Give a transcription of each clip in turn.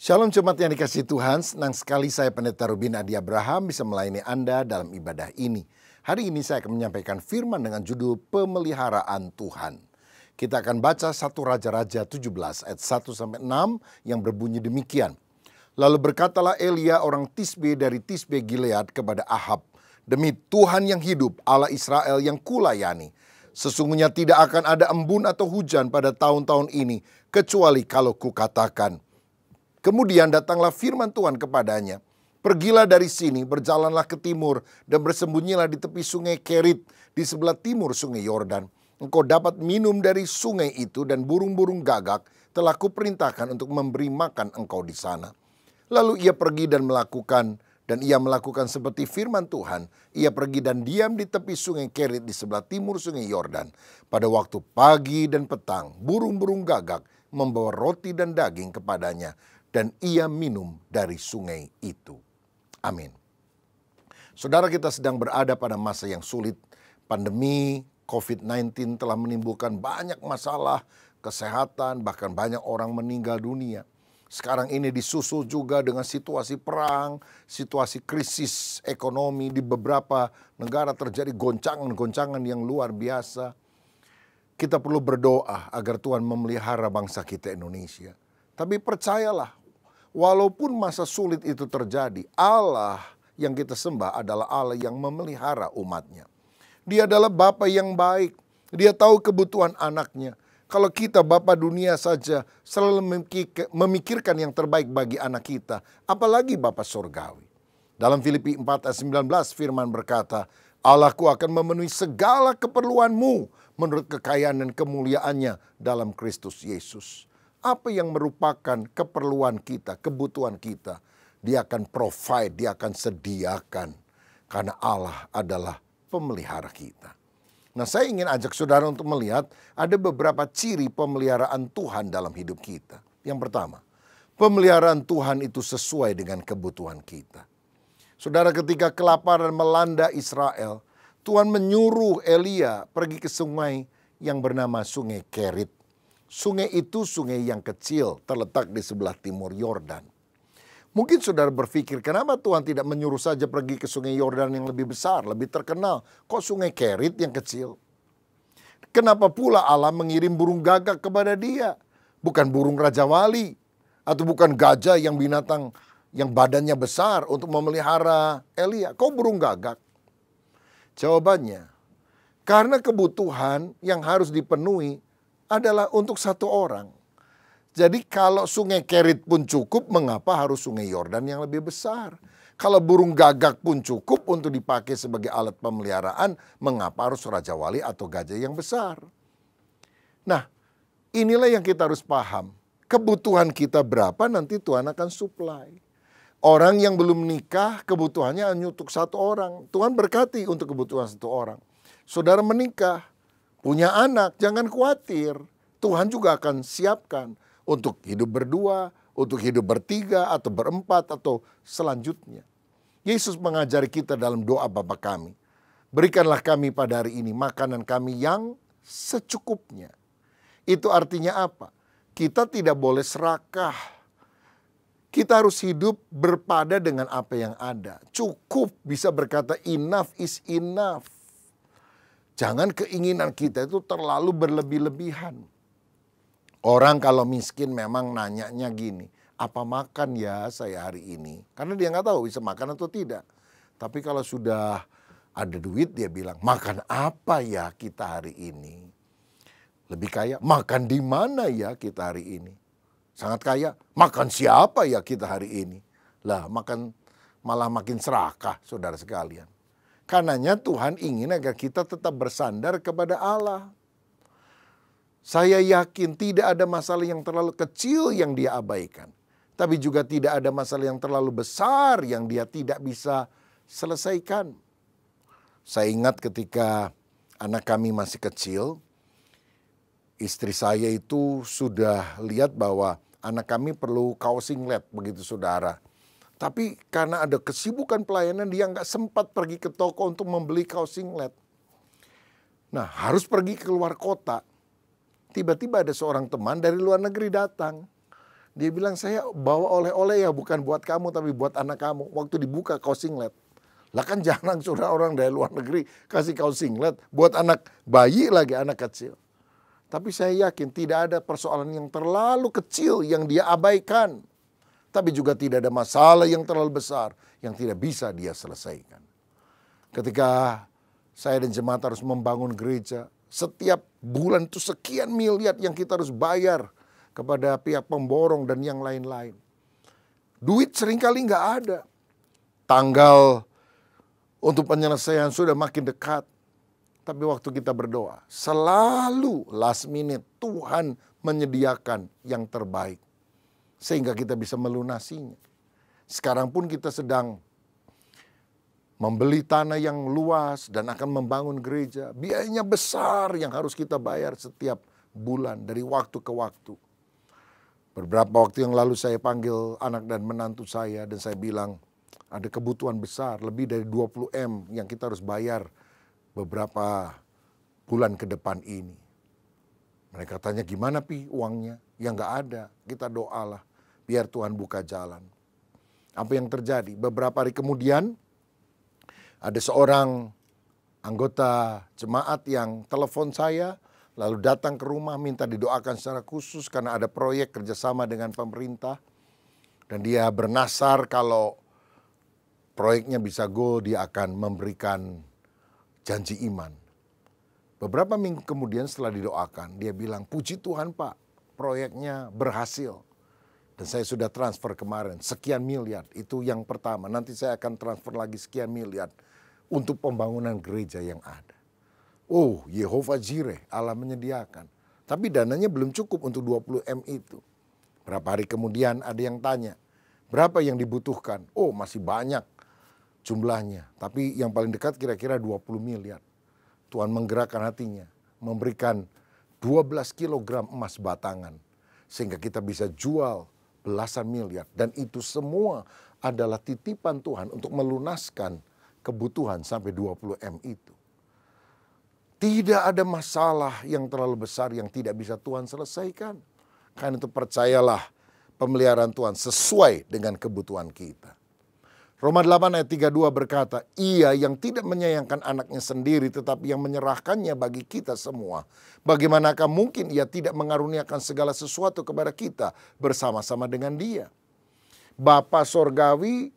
Shalom jemaat yang dikasihi Tuhan, senang sekali saya Pendeta Rubin Adi Abraham bisa melayani Anda dalam ibadah ini. Hari ini saya akan menyampaikan firman dengan judul Pemeliharaan Tuhan. Kita akan baca 1 Raja-Raja 17 ayat 1-6 yang berbunyi demikian. Lalu berkatalah Elia orang Tisbe dari Tisbe Gilead kepada Ahab, demi Tuhan yang hidup, Allah Israel yang kulayani, sesungguhnya tidak akan ada embun atau hujan pada tahun-tahun ini, kecuali kalau kukatakan. Kemudian datanglah firman Tuhan kepadanya, pergilah dari sini, berjalanlah ke timur, dan bersembunyilah di tepi sungai Kerit, di sebelah timur sungai Yordan. Engkau dapat minum dari sungai itu, dan burung-burung gagak telah kuperintahkan untuk memberi makan engkau di sana. Lalu ia pergi dan melakukan seperti firman Tuhan. Ia pergi dan diam di tepi sungai Kerit di sebelah timur sungai Yordan. Pada waktu pagi dan petang, burung-burung gagak membawa roti dan daging kepadanya, dan ia minum dari sungai itu. Amin. Saudara, kita sedang berada pada masa yang sulit. Pandemi COVID-19 telah menimbulkan banyak masalah kesehatan, bahkan banyak orang meninggal dunia. Sekarang ini disusul juga dengan situasi perang, situasi krisis ekonomi di beberapa negara, terjadi goncangan-goncangan yang luar biasa. Kita perlu berdoa agar Tuhan memelihara bangsa kita Indonesia. Tapi percayalah, walaupun masa sulit itu terjadi, Allah yang kita sembah adalah Allah yang memelihara umatnya. Dia adalah Bapa yang baik. Dia tahu kebutuhan anaknya. Kalau kita Bapa dunia saja selalu memikirkan yang terbaik bagi anak kita, apalagi Bapa surgawi. Dalam Filipi 4 ayat 19 firman berkata, Allahku akan memenuhi segala keperluanmu menurut kekayaan dan kemuliaannya dalam Kristus Yesus. Apa yang merupakan keperluan kita, kebutuhan kita, Dia akan provide, Dia akan sediakan. Karena Allah adalah pemelihara kita. Nah, saya ingin ajak saudara untuk melihat ada beberapa ciri pemeliharaan Tuhan dalam hidup kita. Yang pertama, pemeliharaan Tuhan itu sesuai dengan kebutuhan kita. Saudara, ketika kelaparan melanda Israel, Tuhan menyuruh Elia pergi ke sungai yang bernama Sungai Kerit. Sungai itu sungai yang kecil, terletak di sebelah timur Yordan. Mungkin saudara berpikir, kenapa Tuhan tidak menyuruh saja pergi ke sungai Yordan yang lebih besar, lebih terkenal? Kok sungai Kerit yang kecil? Kenapa pula Allah mengirim burung gagak kepada dia? Bukan burung Raja Wali, atau bukan gajah yang binatang yang badannya besar untuk memelihara Elia. Kok burung gagak? Jawabannya, karena kebutuhan yang harus dipenuhi adalah untuk satu orang. Jadi kalau sungai Kerit pun cukup, mengapa harus sungai Yordan yang lebih besar? Kalau burung gagak pun cukup untuk dipakai sebagai alat pemeliharaan, mengapa harus Raja Wali atau gajah yang besar? Nah, inilah yang kita harus paham. Kebutuhan kita berapa, nanti Tuhan akan supply. Orang yang belum menikah, kebutuhannya hanya untuk satu orang. Tuhan berkati untuk kebutuhan satu orang. Saudara menikah, punya anak, jangan khawatir. Tuhan juga akan siapkan untuk hidup berdua, untuk hidup bertiga, atau berempat, atau selanjutnya. Yesus mengajari kita dalam doa Bapa kami. Berikanlah kami pada hari ini makanan kami yang secukupnya. Itu artinya apa? Kita tidak boleh serakah. Kita harus hidup berpada dengan apa yang ada. Cukup, bisa berkata enough is enough. Jangan keinginan kita itu terlalu berlebih-lebihan. Orang kalau miskin memang nanyanya gini, apa makan ya saya hari ini? Karena dia nggak tahu bisa makan atau tidak. Tapi kalau sudah ada duit dia bilang, makan apa ya kita hari ini? Lebih kaya, makan di mana ya kita hari ini? Sangat kaya, makan siapa ya kita hari ini? Lah makan malah makin serakah saudara sekalian. Karenanya Tuhan ingin agar kita tetap bersandar kepada Allah. Saya yakin tidak ada masalah yang terlalu kecil yang dia abaikan. Tapi juga tidak ada masalah yang terlalu besar yang dia tidak bisa selesaikan. Saya ingat ketika anak kami masih kecil, istri saya itu sudah lihat bahwa anak kami perlu kaos singlet, begitu saudara. Tapi karena ada kesibukan pelayanan, dia nggak sempat pergi ke toko untuk membeli kaos singlet. Nah, harus pergi ke luar kota. Tiba-tiba ada seorang teman dari luar negeri datang. Dia bilang, saya bawa oleh-oleh ya bukan buat kamu tapi buat anak kamu. Waktu dibuka kaos singlet. Lah kan jarang saudara orang dari luar negeri kasih kaos singlet buat anak bayi lagi, anak kecil. Tapi saya yakin tidak ada persoalan yang terlalu kecil yang dia abaikan. Tapi juga tidak ada masalah yang terlalu besar yang tidak bisa dia selesaikan. Ketika saya dan jemaat harus membangun gereja, setiap bulan itu sekian miliar yang kita harus bayar kepada pihak pemborong dan yang lain-lain. Duit seringkali nggak ada. Tanggal untuk penyelesaian sudah makin dekat. Tapi waktu kita berdoa, selalu last minute Tuhan menyediakan yang terbaik. Sehingga kita bisa melunasinya. Sekarang pun kita sedang membeli tanah yang luas dan akan membangun gereja. Biayanya besar yang harus kita bayar setiap bulan dari waktu ke waktu. Beberapa waktu yang lalu saya panggil anak dan menantu saya dan saya bilang ada kebutuhan besar lebih dari 20 M yang kita harus bayar beberapa bulan ke depan ini. Mereka tanya gimana Pi uangnya? Ya nggak ada, kita doalah biar Tuhan buka jalan. Apa yang terjadi? Beberapa hari kemudian ada seorang anggota jemaat yang telepon saya, lalu datang ke rumah minta didoakan secara khusus karena ada proyek kerjasama dengan pemerintah. Dan dia bernasar kalau proyeknya bisa go, dia akan memberikan janji iman. Beberapa minggu kemudian setelah didoakan, dia bilang, puji Tuhan Pak, proyeknya berhasil. Dan saya sudah transfer kemarin, sekian miliar. Itu yang pertama, nanti saya akan transfer lagi sekian miliar untuk pembangunan gereja yang ada. Oh, Yehova Jireh, Allah menyediakan. Tapi dananya belum cukup untuk 20 M itu. Berapa hari kemudian ada yang tanya, berapa yang dibutuhkan? Oh, masih banyak jumlahnya. Tapi yang paling dekat kira-kira 20 miliar. Tuhan menggerakkan hatinya, memberikan 12 kilogram emas batangan. Sehingga kita bisa jual belasan miliar. Dan itu semua adalah titipan Tuhan untuk melunaskan kebutuhan sampai 20 M itu. Tidak ada masalah yang terlalu besar yang tidak bisa Tuhan selesaikan. Karena itu percayalah pemeliharaan Tuhan sesuai dengan kebutuhan kita. Roma 8 ayat 32 berkata, Ia yang tidak menyayangkan anaknya sendiri tetapi yang menyerahkannya bagi kita semua. Bagaimanakah mungkin Ia tidak mengaruniakan segala sesuatu kepada kita bersama-sama dengan Dia? Bapa Sorgawi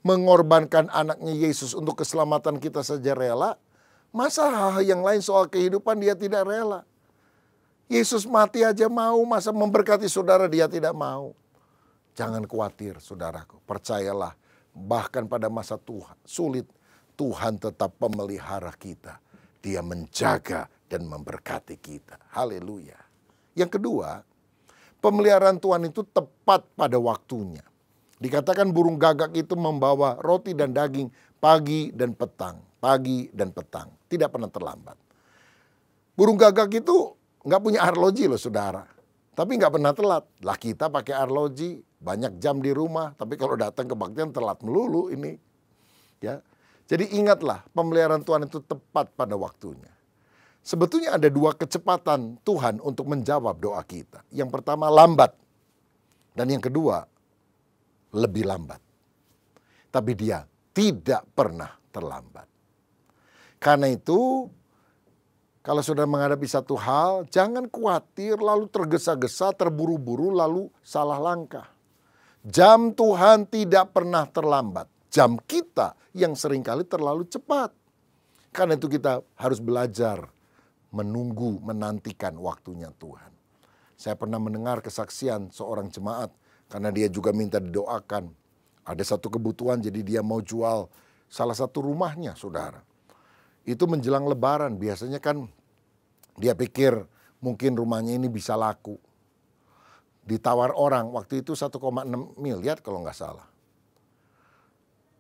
mengorbankan anaknya Yesus untuk keselamatan kita saja rela. Masa hal yang lain soal kehidupan dia tidak rela? Yesus mati aja mau, masa memberkati saudara dia tidak mau? Jangan khawatir saudaraku, percayalah bahkan pada masa Tuhan sulit, Tuhan tetap pemelihara kita. Dia menjaga dan memberkati kita. Haleluya. Yang kedua, pemeliharaan Tuhan itu tepat pada waktunya. Dikatakan burung gagak itu membawa roti dan daging pagi dan petang. Pagi dan petang. Tidak pernah terlambat. Burung gagak itu nggak punya arloji loh saudara. Tapi nggak pernah telat. Lah kita pakai arloji, banyak jam di rumah. Tapi kalau datang kebaktian telat melulu ini. Ya. Jadi ingatlah pemeliharaan Tuhan itu tepat pada waktunya. Sebetulnya ada dua kecepatan Tuhan untuk menjawab doa kita. Yang pertama lambat. Dan yang kedua lebih lambat. Tapi dia tidak pernah terlambat. Karena itu, kalau sudah menghadapi satu hal, jangan khawatir lalu tergesa-gesa, terburu-buru, lalu salah langkah. Jam Tuhan tidak pernah terlambat. Jam kita yang seringkali terlalu cepat. Karena itu kita harus belajar menunggu, menantikan waktunya Tuhan. Saya pernah mendengar kesaksian seorang jemaat, karena dia juga minta didoakan. Ada satu kebutuhan, jadi dia mau jual salah satu rumahnya, saudara. Itu menjelang lebaran, biasanya kan dia pikir mungkin rumahnya ini bisa laku. Ditawar orang, waktu itu 1,6 miliar kalau nggak salah.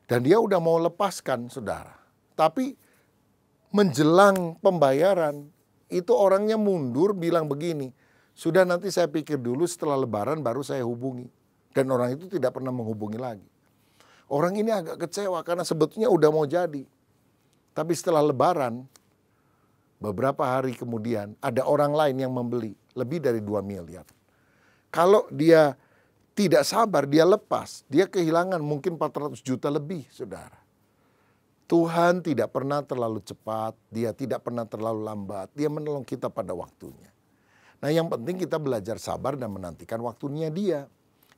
Dan dia udah mau lepaskan, saudara. Tapi menjelang pembayaran, itu orangnya mundur bilang begini, sudah nanti saya pikir dulu setelah lebaran baru saya hubungi. Dan orang itu tidak pernah menghubungi lagi. Orang ini agak kecewa karena sebetulnya udah mau jadi. Tapi setelah lebaran, beberapa hari kemudian ada orang lain yang membeli lebih dari 2 miliar. Kalau dia tidak sabar, dia lepas. Dia kehilangan mungkin 400 juta lebih, saudara. Tuhan tidak pernah terlalu cepat, dia tidak pernah terlalu lambat. Dia menolong kita pada waktunya. Nah, yang penting kita belajar sabar dan menantikan waktunya dia.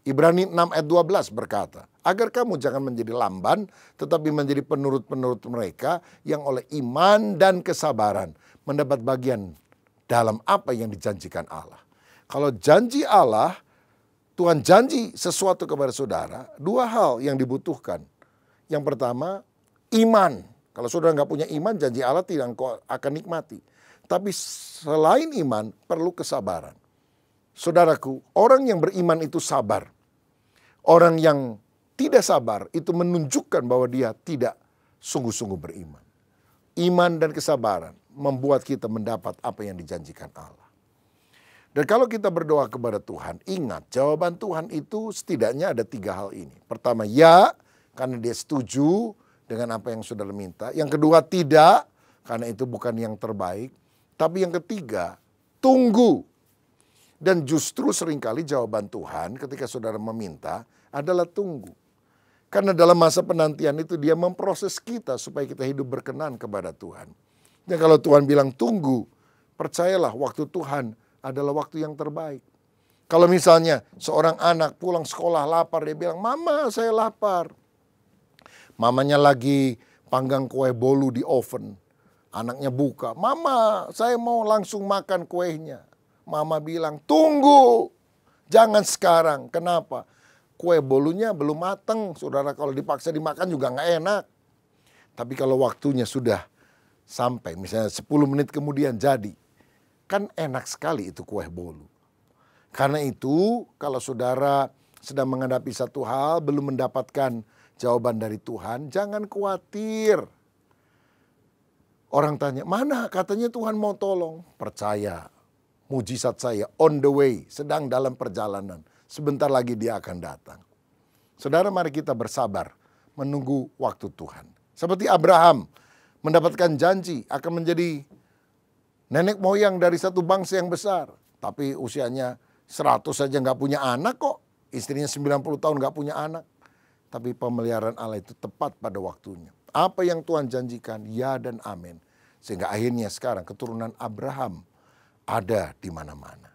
Ibrani 6 ayat 12 berkata, agar kamu jangan menjadi lamban, tetapi menjadi penurut-penurut mereka yang oleh iman dan kesabaran mendapat bagian dalam apa yang dijanjikan Allah. Kalau janji Allah, Tuhan janji sesuatu kepada saudara, dua hal yang dibutuhkan. Yang pertama, iman. Kalau saudara nggak punya iman, janji Allah tidak akan nikmati. Tapi selain iman, perlu kesabaran. Saudaraku, orang yang beriman itu sabar. Orang yang tidak sabar itu menunjukkan bahwa dia tidak sungguh-sungguh beriman. Iman dan kesabaran membuat kita mendapat apa yang dijanjikan Allah. Dan kalau kita berdoa kepada Tuhan, ingat jawaban Tuhan itu setidaknya ada 3 hal ini. Pertama, ya, karena dia setuju dengan apa yang saudara minta. Yang kedua, tidak, karena itu bukan yang terbaik. Tapi yang ketiga, tunggu. Dan justru seringkali jawaban Tuhan ketika saudara meminta adalah tunggu. Karena dalam masa penantian itu dia memproses kita supaya kita hidup berkenan kepada Tuhan. Dan kalau Tuhan bilang tunggu, percayalah waktu Tuhan adalah waktu yang terbaik. Kalau misalnya seorang anak pulang sekolah lapar, dia bilang, "Mama, saya lapar." Mamanya lagi panggang kue bolu di oven. Anaknya buka, "Mama, saya mau langsung makan kuenya." Mama bilang, "Tunggu, jangan sekarang." Kenapa? Kue bolunya belum matang, saudara. Kalau dipaksa dimakan juga nggak enak. Tapi kalau waktunya sudah sampai, misalnya 10 menit kemudian jadi, kan enak sekali itu kue bolu. Karena itu, kalau saudara sedang menghadapi satu hal, belum mendapatkan jawaban dari Tuhan, jangan khawatir. Orang tanya, "Mana? Katanya Tuhan mau tolong." Percaya. Mujizat saya on the way, sedang dalam perjalanan. Sebentar lagi dia akan datang. Saudara, mari kita bersabar menunggu waktu Tuhan. Seperti Abraham mendapatkan janji akan menjadi nenek moyang dari satu bangsa yang besar. Tapi usianya 100 saja nggak punya anak kok. Istrinya 90 tahun nggak punya anak. Tapi pemeliharaan Allah itu tepat pada waktunya. Apa yang Tuhan janjikan, ya dan amin. Sehingga akhirnya sekarang keturunan Abraham ada di mana-mana.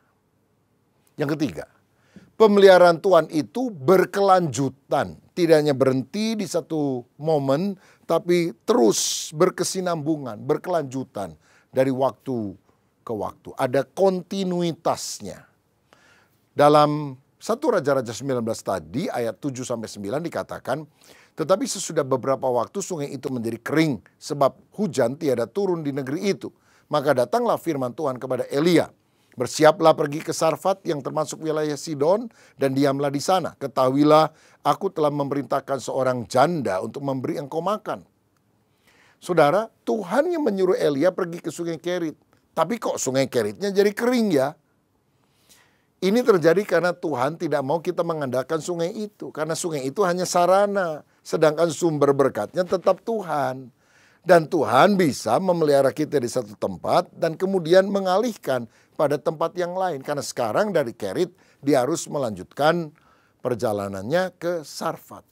Yang ketiga, pemeliharaan Tuhan itu berkelanjutan. Tidak hanya berhenti di satu momen, tapi terus berkesinambungan, berkelanjutan dari waktu ke waktu. Ada kontinuitasnya. Dalam 1 Raja-Raja 19 tadi, ayat 7-9 dikatakan, tetapi sesudah beberapa waktu sungai itu menjadi kering, sebab hujan tiada turun di negeri itu. Maka datanglah firman Tuhan kepada Elia, "Bersiaplah pergi ke Sarfat yang termasuk wilayah Sidon dan diamlah di sana. Ketahuilah, aku telah memerintahkan seorang janda untuk memberi engkau makan." Saudara, Tuhan yang menyuruh Elia pergi ke sungai Kerit. Tapi kok sungai Keritnya jadi kering ya? Ini terjadi karena Tuhan tidak mau kita mengandalkan sungai itu. Karena sungai itu hanya sarana, sedangkan sumber berkatnya tetap Tuhan. Dan Tuhan bisa memelihara kita di satu tempat dan kemudian mengalihkan pada tempat yang lain. Karena sekarang dari Kerit dia harus melanjutkan perjalanannya ke Sarfat.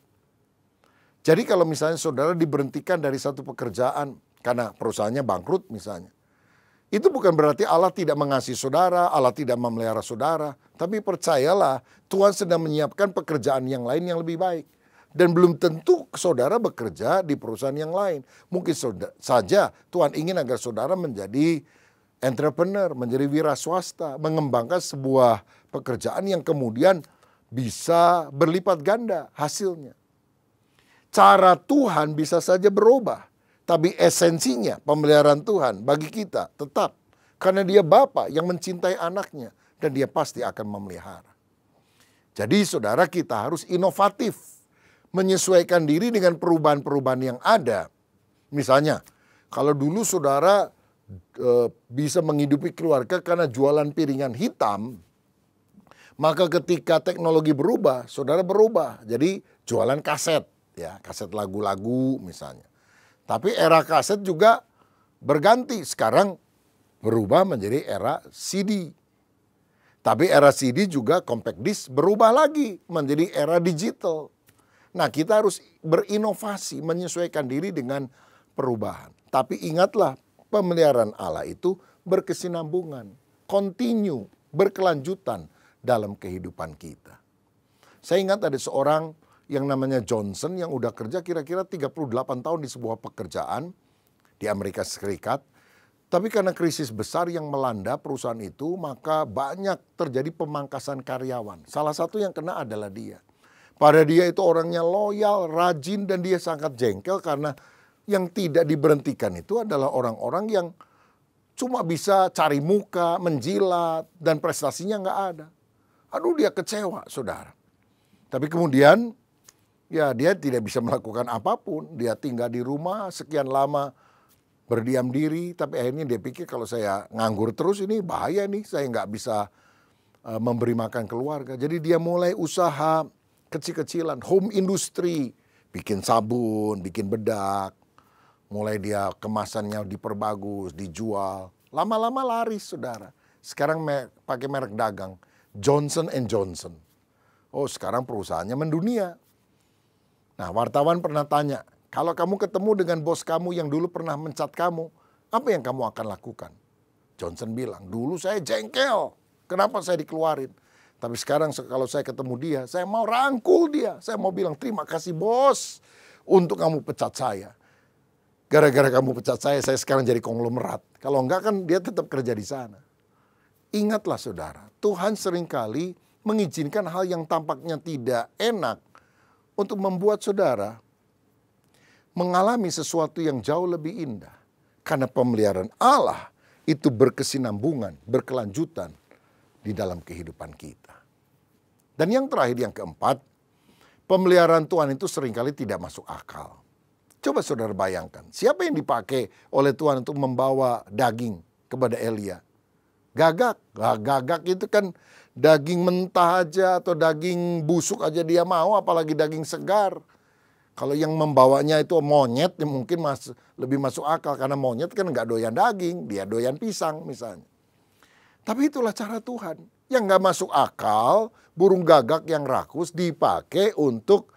Jadi kalau misalnya saudara diberhentikan dari satu pekerjaan karena perusahaannya bangkrut misalnya. Itu bukan berarti Allah tidak mengasihi saudara, Allah tidak memelihara saudara. Tapi percayalah, Tuhan sedang menyiapkan pekerjaan yang lain yang lebih baik. Dan belum tentu saudara bekerja di perusahaan yang lain. Mungkin saja Tuhan ingin agar saudara menjadi entrepreneur, menjadi wira swasta, mengembangkan sebuah pekerjaan yang kemudian bisa berlipat ganda hasilnya. Cara Tuhan bisa saja berubah, tapi esensinya pemeliharaan Tuhan bagi kita tetap. Karena dia Bapa yang mencintai anaknya dan dia pasti akan memelihara. Jadi saudara, kita harus inovatif. Menyesuaikan diri dengan perubahan-perubahan yang ada. Misalnya, kalau dulu saudara bisa menghidupi keluarga karena jualan piringan hitam, maka ketika teknologi berubah, saudara berubah. Jadi jualan kaset, ya, kaset lagu-lagu misalnya. Tapi era kaset juga berganti. Sekarang berubah menjadi era CD. Tapi era CD juga compact disc berubah lagi menjadi era digital. Nah, kita harus berinovasi, menyesuaikan diri dengan perubahan. Tapi ingatlah, pemeliharaan Allah itu berkesinambungan, continue, berkelanjutan dalam kehidupan kita. Saya ingat ada seorang yang namanya Johnson yang udah kerja kira-kira 38 tahun di sebuah pekerjaan di Amerika Serikat. Tapi karena krisis besar yang melanda perusahaan itu, maka banyak terjadi pemangkasan karyawan. Salah satu yang kena adalah dia. Pada dia itu orangnya loyal, rajin, dan dia sangat jengkel karena yang tidak diberhentikan itu adalah orang-orang yang cuma bisa cari muka, menjilat, dan prestasinya nggak ada. Aduh, dia kecewa, saudara. Tapi kemudian, ya dia tidak bisa melakukan apapun. Dia tinggal di rumah sekian lama, berdiam diri, tapi akhirnya dia pikir kalau saya nganggur terus ini bahaya nih, saya nggak bisa memberi makan keluarga. Jadi dia mulai usaha kecil-kecilan, home industry, bikin sabun, bikin bedak, mulai dia kemasannya diperbagus, dijual. Lama-lama laris, saudara. Sekarang pakai merek dagang, Johnson & Johnson. Oh, sekarang perusahaannya mendunia. Nah, wartawan pernah tanya, kalau kamu ketemu dengan bos kamu yang dulu pernah mencat kamu, apa yang kamu akan lakukan? Johnson bilang, dulu saya jengkel. Kenapa saya dikeluarin? Tapi sekarang kalau saya ketemu dia, saya mau rangkul dia. Saya mau bilang, terima kasih bos untuk kamu pecat saya. Gara-gara kamu pecat saya sekarang jadi konglomerat. Kalau enggak kan dia tetap kerja di sana. Ingatlah saudara, Tuhan seringkali mengizinkan hal yang tampaknya tidak enak untuk membuat saudara mengalami sesuatu yang jauh lebih indah. Karena pemeliharaan Allah itu berkesinambungan, berkelanjutan di dalam kehidupan kita. Dan yang terakhir, yang keempat, pemeliharaan Tuhan itu seringkali tidak masuk akal. Coba saudara bayangkan, siapa yang dipakai oleh Tuhan untuk membawa daging kepada Elia? Gagak. Gagak itu kan daging mentah aja atau daging busuk aja dia mau, apalagi daging segar. Kalau yang membawanya itu monyet, ya mungkin lebih masuk akal. Karena monyet kan nggak doyan daging, dia doyan pisang misalnya. Tapi itulah cara Tuhan. Yang nggak masuk akal, burung gagak yang rakus dipakai untuk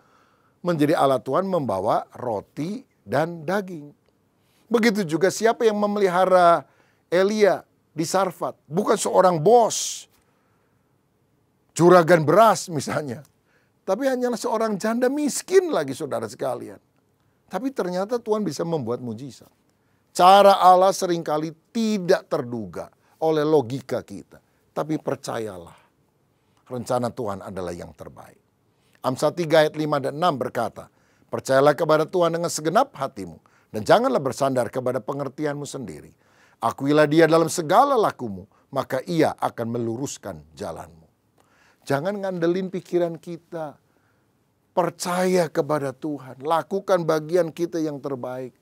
menjadi alat Tuhan membawa roti dan daging. Begitu juga siapa yang memelihara Elia di Sarfat. Bukan seorang bos, juragan beras misalnya. Tapi hanyalah seorang janda miskin lagi saudara sekalian. Tapi ternyata Tuhan bisa membuat mujizat. Cara Allah seringkali tidak terduga oleh logika kita. Tapi percayalah, rencana Tuhan adalah yang terbaik. Amsal 3 ayat 5 dan 6 berkata, percayalah kepada Tuhan dengan segenap hatimu. Dan janganlah bersandar kepada pengertianmu sendiri. Akuilah dia dalam segala lakumu, maka ia akan meluruskan jalanmu. Jangan ngandelin pikiran kita. Percaya kepada Tuhan. Lakukan bagian kita yang terbaik.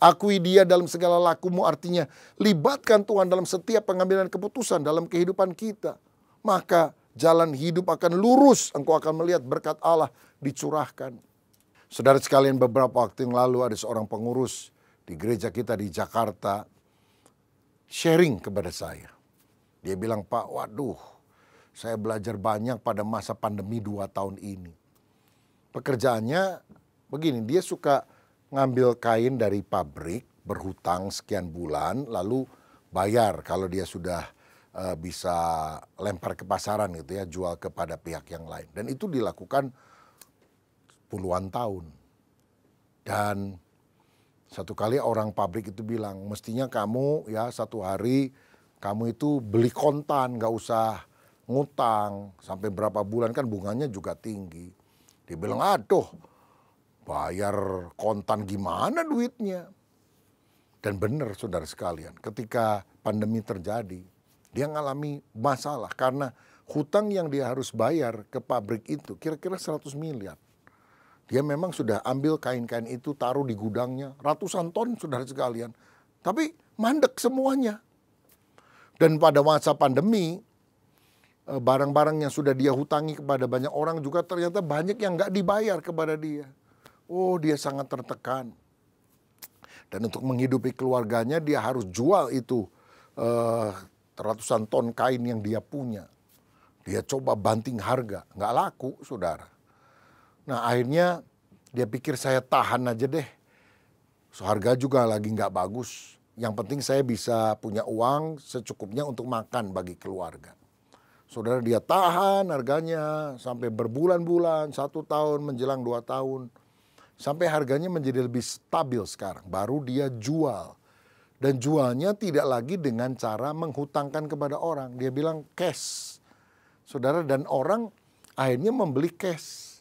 Akui dia dalam segala lakumu, artinya libatkan Tuhan dalam setiap pengambilan keputusan dalam kehidupan kita. Maka jalan hidup akan lurus. Engkau akan melihat berkat Allah dicurahkan. Saudara sekalian, beberapa waktu yang lalu ada seorang pengurus di gereja kita di Jakarta sharing kepada saya. Dia bilang, Pak, waduh, saya belajar banyak pada masa pandemi 2 tahun ini. Pekerjaannya begini, dia suka ngambil kain dari pabrik, berhutang sekian bulan, lalu bayar kalau dia sudah bisa lempar ke pasaran gitu ya, jual kepada pihak yang lain. Dan itu dilakukan puluhan tahun. Dan satu kali orang pabrik itu bilang, mestinya kamu ya satu hari kamu itu beli kontan, gak usah ngutang. Sampai berapa bulan kan bunganya juga tinggi. Dia bilang, aduh bayar kontan gimana duitnya. Dan benar saudara sekalian, ketika pandemi terjadi, dia ngalami masalah karena hutang yang dia harus bayar ke pabrik itu kira-kira 100 miliar. Dia memang sudah ambil kain-kain itu, taruh di gudangnya, ratusan ton saudara sekalian. Tapi mandek semuanya. Dan pada masa pandemi, barang-barang yang sudah dia hutangi kepada banyak orang juga ternyata banyak yang nggak dibayar kepada dia. Oh, dia sangat tertekan. Dan untuk menghidupi keluarganya dia harus jual itu ratusan ton kain yang dia punya. Dia coba banting harga, nggak laku saudara. Nah akhirnya dia pikir saya tahan aja deh. So, harga juga lagi nggak bagus. Yang penting saya bisa punya uang secukupnya untuk makan bagi keluarga. Saudara, dia tahan harganya sampai berbulan-bulan, 1 tahun menjelang 2 tahun. Sampai harganya menjadi lebih stabil sekarang. Baru dia jual. Dan jualnya tidak lagi dengan cara menghutangkan kepada orang. Dia bilang cash. Saudara, dan orang akhirnya membeli cash.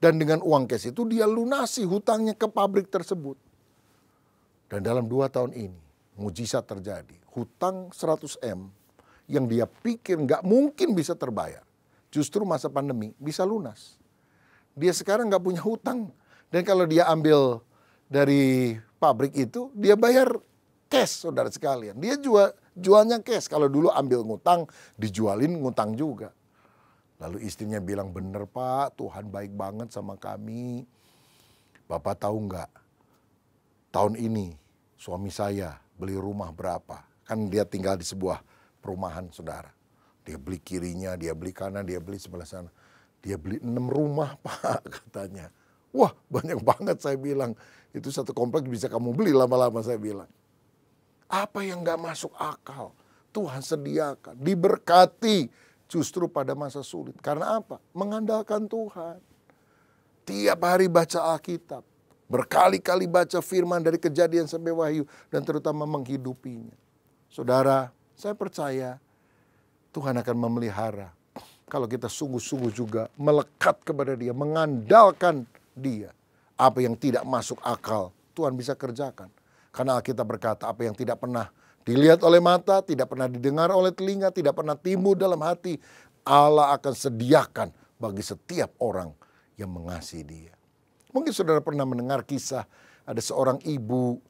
Dan dengan uang cash itu dia lunasi hutangnya ke pabrik tersebut. Dan dalam 2 tahun ini, mujizat terjadi. Hutang 100M yang dia pikir nggak mungkin bisa terbayar. Justru masa pandemi bisa lunas. Dia sekarang nggak punya hutang. Dan kalau dia ambil dari pabrik itu, dia bayar cash saudara sekalian. Dia jualnya cash. Kalau dulu ambil ngutang, dijualin ngutang juga. Lalu istrinya bilang, bener Pak, Tuhan baik banget sama kami. Bapak tahu nggak? Tahun ini suami saya beli rumah berapa? Kan dia tinggal di sebuah perumahan saudara. Dia beli kirinya, dia beli kanan, dia beli sebelah sana. Dia beli 6 rumah Pak katanya. Wah banyak banget saya bilang. Itu satu kompleks bisa kamu beli lama-lama saya bilang. Apa yang gak masuk akal? Tuhan sediakan, diberkati justru pada masa sulit. Karena apa? Mengandalkan Tuhan. Tiap hari baca Alkitab. Berkali-kali baca firman dari Kejadian sampai Wahyu. Dan terutama menghidupinya. Saudara, saya percaya Tuhan akan memelihara. Kalau kita sungguh-sungguh juga melekat kepada Dia. Mengandalkan Dia. Apa yang tidak masuk akal Tuhan bisa kerjakan. Karena Alkitab berkata apa yang tidak pernah dilihat oleh mata. Tidak pernah didengar oleh telinga. Tidak pernah timbul dalam hati. Allah akan sediakan bagi setiap orang yang mengasihi Dia. Mungkin saudara pernah mendengar kisah ada seorang ibu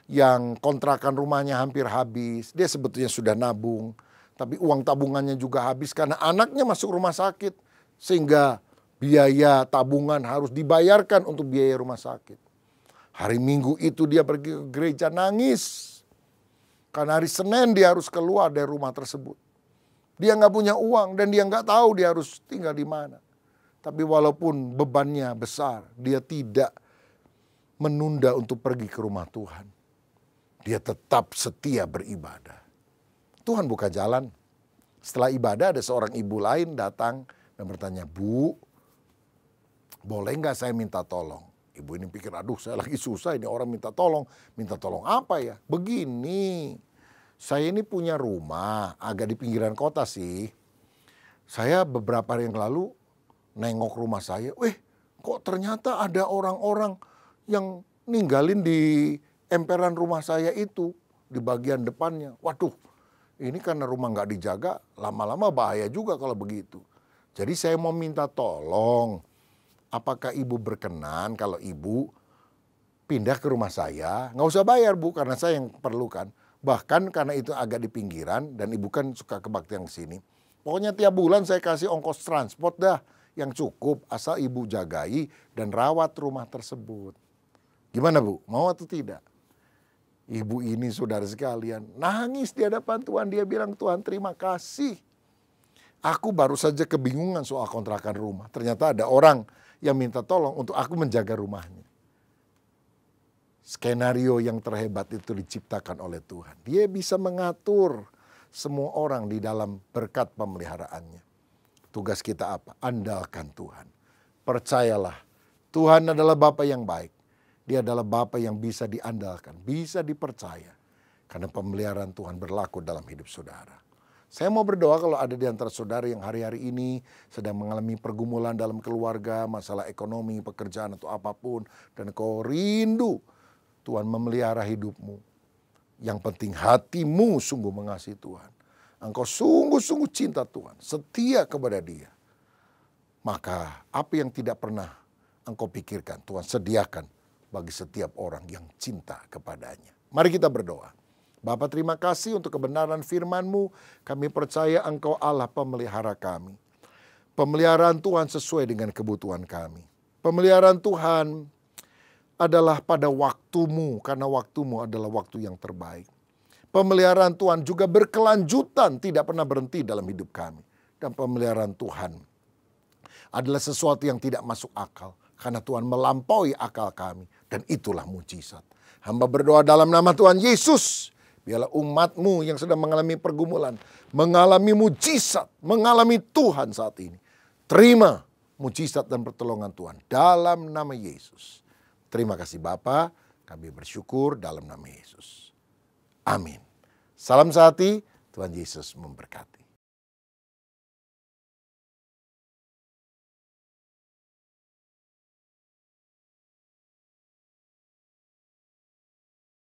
yang kontrakan rumahnya hampir habis. Dia sebetulnya sudah nabung, tapi uang tabungannya juga habis karena anaknya masuk rumah sakit. Sehingga biaya tabungan harus dibayarkan untuk biaya rumah sakit. Hari Minggu itu dia pergi ke gereja nangis. Karena hari Senin dia harus keluar dari rumah tersebut. Dia nggak punya uang dan dia nggak tahu dia harus tinggal di mana. Tapi walaupun bebannya besar, dia tidak menunda untuk pergi ke rumah Tuhan. Dia tetap setia beribadah. Tuhan buka jalan. Setelah ibadah ada seorang ibu lain datang dan bertanya, Bu, boleh nggak saya minta tolong? Ibu ini pikir, aduh saya lagi susah ini orang minta tolong. Minta tolong apa ya? Begini, saya ini punya rumah agak di pinggiran kota sih. Saya beberapa hari yang lalu nengok rumah saya, kok ternyata ada orang-orang yang ninggalin di emperan rumah saya itu, di bagian depannya. Waduh, ini karena rumah nggak dijaga, lama-lama bahaya juga kalau begitu. Jadi saya mau minta tolong, apakah ibu berkenan kalau ibu pindah ke rumah saya? Nggak usah bayar Bu, karena saya yang perlukan. Bahkan karena itu agak di pinggiran dan ibu kan suka kebaktian ke sini. Pokoknya tiap bulan saya kasih ongkos transport dah. Yang cukup asal ibu jagai dan rawat rumah tersebut. Gimana Bu? Mau atau tidak? Ibu ini saudara sekalian nangis di hadapan Tuhan. Dia bilang, Tuhan terima kasih. Aku baru saja kebingungan soal kontrakan rumah. Ternyata ada orang yang minta tolong untuk aku menjaga rumahnya. Skenario yang terhebat itu diciptakan oleh Tuhan. Dia bisa mengatur semua orang di dalam berkat pemeliharaannya. Tugas kita apa? Andalkan Tuhan. Percayalah, Tuhan adalah Bapa yang baik. Dia adalah Bapa yang bisa diandalkan, bisa dipercaya. Karena pemeliharaan Tuhan berlaku dalam hidup saudara. Saya mau berdoa kalau ada di antara saudara yang hari-hari ini sedang mengalami pergumulan dalam keluarga, masalah ekonomi, pekerjaan atau apapun. Dan kau rindu Tuhan memelihara hidupmu. Yang penting hatimu sungguh mengasihi Tuhan. Engkau sungguh-sungguh cinta Tuhan, setia kepada Dia. Maka apa yang tidak pernah engkau pikirkan, Tuhan sediakan bagi setiap orang yang cinta kepadanya. Mari kita berdoa. Bapa terima kasih untuk kebenaran firman-Mu. Kami percaya Engkau Allah pemelihara kami. Pemeliharaan Tuhan sesuai dengan kebutuhan kami. Pemeliharaan Tuhan adalah pada waktu-Mu, karena waktu-Mu adalah waktu yang terbaik. Pemeliharaan Tuhan juga berkelanjutan, tidak pernah berhenti dalam hidup kami. dan pemeliharaan Tuhan adalah sesuatu yang tidak masuk akal. Karena Tuhan melampaui akal kami. Dan itulah mujizat. Hamba berdoa dalam nama Tuhan Yesus. Biarlah umat-Mu yang sedang mengalami pergumulan, mengalami mujizat, mengalami Tuhan saat ini. Terima mujizat dan pertolongan Tuhan dalam nama Yesus. Terima kasih Bapa, kami bersyukur dalam nama Yesus. Amin. Salam sehati, Tuhan Yesus memberkati.